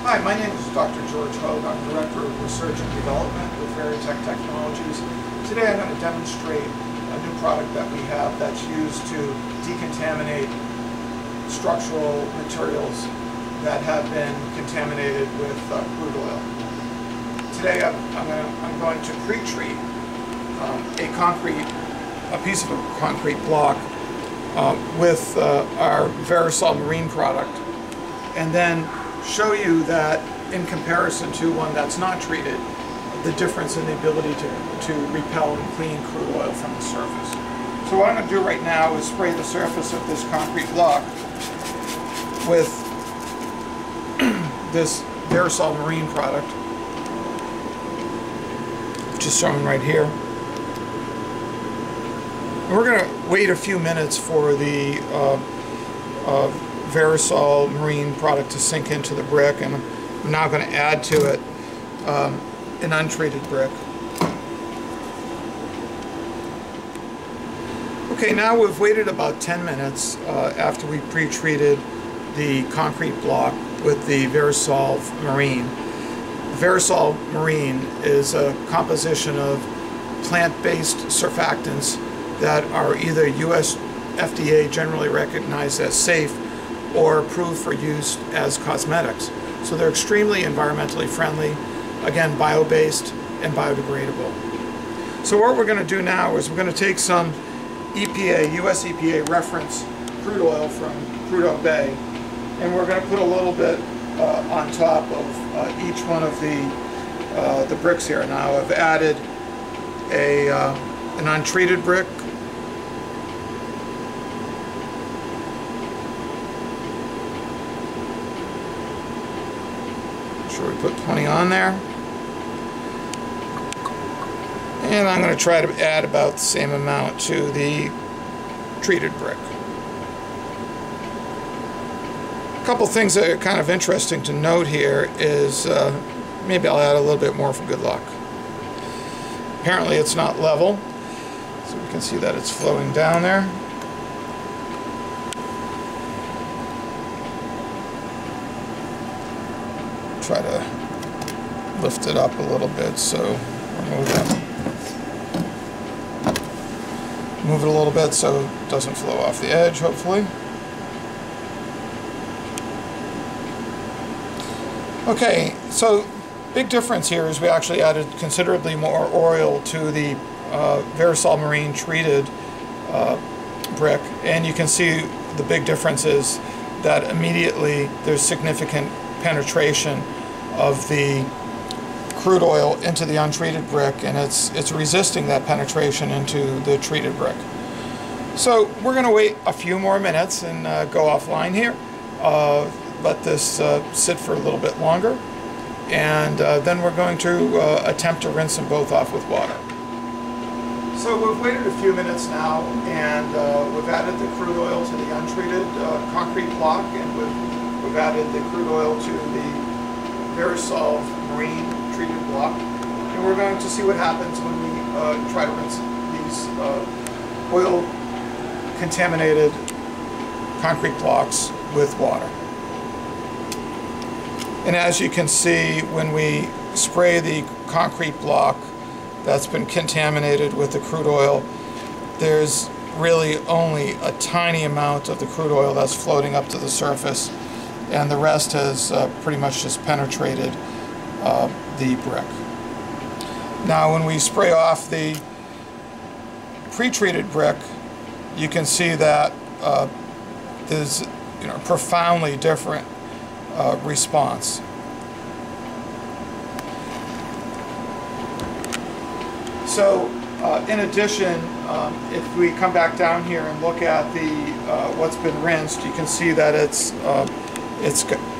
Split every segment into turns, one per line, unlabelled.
Hi, my name is Dr. George Hogue. I'm Director of Research and Development with VeruTech Technologies. Today I'm going to demonstrate a new product that we have that's used to decontaminate structural materials that have been contaminated with crude oil. Today I'm going to pre-treat a piece of a concrete block with our VeruSOLVE-Marine product, and then show you that in comparison to one that's not treated, the difference in the ability to repel and clean crude oil from the surface. So what I'm going to do right now is spray the surface of this concrete block with this VeruSOLVE-Marine product, which is shown right here. And we're going to wait a few minutes for the VeruSOLVE-Marine product to sink into the brick, and I'm now going to add to it an untreated brick. Okay, now we've waited about 10 minutes after we pre-treated the concrete block with the VeruSOLVE-Marine. VeruSOLVE-Marine is a composition of plant-based surfactants that are either US FDA generally recognized as safe or approved for use as cosmetics. So they're extremely environmentally friendly, again bio-based and biodegradable. So what we're going to do now is we're going to take some US EPA reference crude oil from Prudhoe Bay, and we're going to put a little bit on top of each one of the bricks here. Now I've added an untreated brick, sure we put 20 on there, and I'm going to try to add about the same amount to the treated brick. A couple things that are kind of interesting to note here is maybe I'll add a little bit more for good luck. Apparently it's not level, so we can see that it's flowing down there. Try to lift it up a little bit, so move it a little bit so it doesn't flow off the edge, hopefully. Okay, so big difference here is we actually added considerably more oil to the VeruSOLVE-Marine treated brick, and you can see the big difference is that immediately there's significant penetration of the crude oil into the untreated brick, and it's resisting that penetration into the treated brick. So we're going to wait a few more minutes and go offline here, let this sit for a little bit longer, and then we're going to attempt to rinse them both off with water. So we've waited a few minutes now, and we've added the crude oil to the untreated concrete block, and we've added the crude oil to the VeruSOLVE-Marine treated block, and we're going to see what happens when we try to rinse these oil contaminated concrete blocks with water. And as you can see, when we spray the concrete block that's been contaminated with the crude oil, there's really only a tiny amount of the crude oil that's floating up to the surface, and the rest has pretty much just penetrated the brick. Now when we spray off the pre-treated brick, you can see that there's a profoundly different response. So in addition, if we come back down here and look at the what's been rinsed, you can see that it's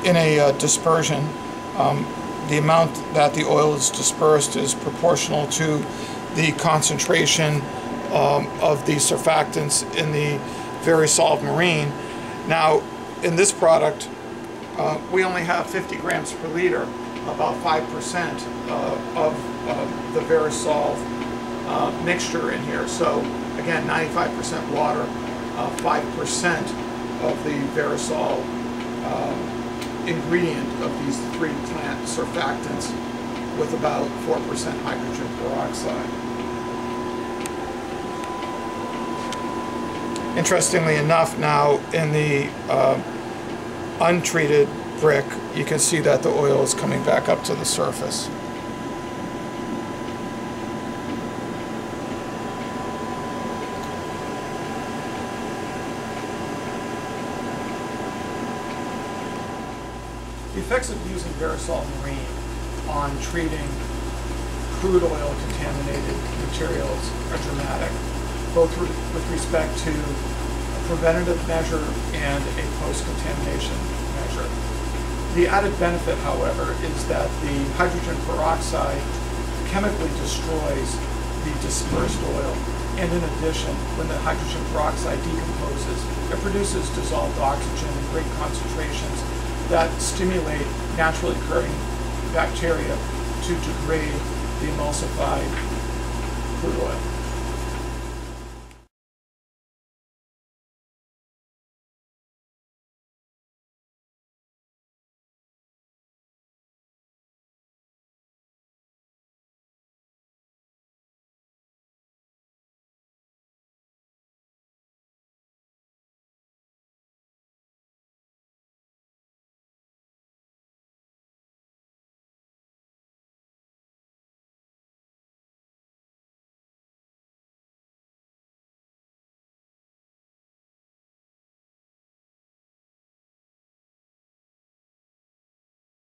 in a dispersion. The amount that the oil is dispersed is proportional to the concentration of the surfactants in the VeruSOLVE-Marine. Now, in this product, we only have 50 grams per liter, about 5% of the VeruSOLVE mixture in here. So, again, 95% water, 5% of the VeruSOLVE ingredient of these 3 plant surfactants with about 4% hydrogen peroxide. Interestingly enough, now in the untreated brick, you can see that the oil is coming back up to the surface. The effects of using VeruSOLVE-Marine on treating crude oil contaminated materials are dramatic, both with respect to a preventative measure and a post-contamination measure. The added benefit, however, is that the hydrogen peroxide chemically destroys the dispersed oil, and in addition, when the hydrogen peroxide decomposes, it produces dissolved oxygen in great concentrations that stimulate naturally occurring bacteria to degrade the emulsified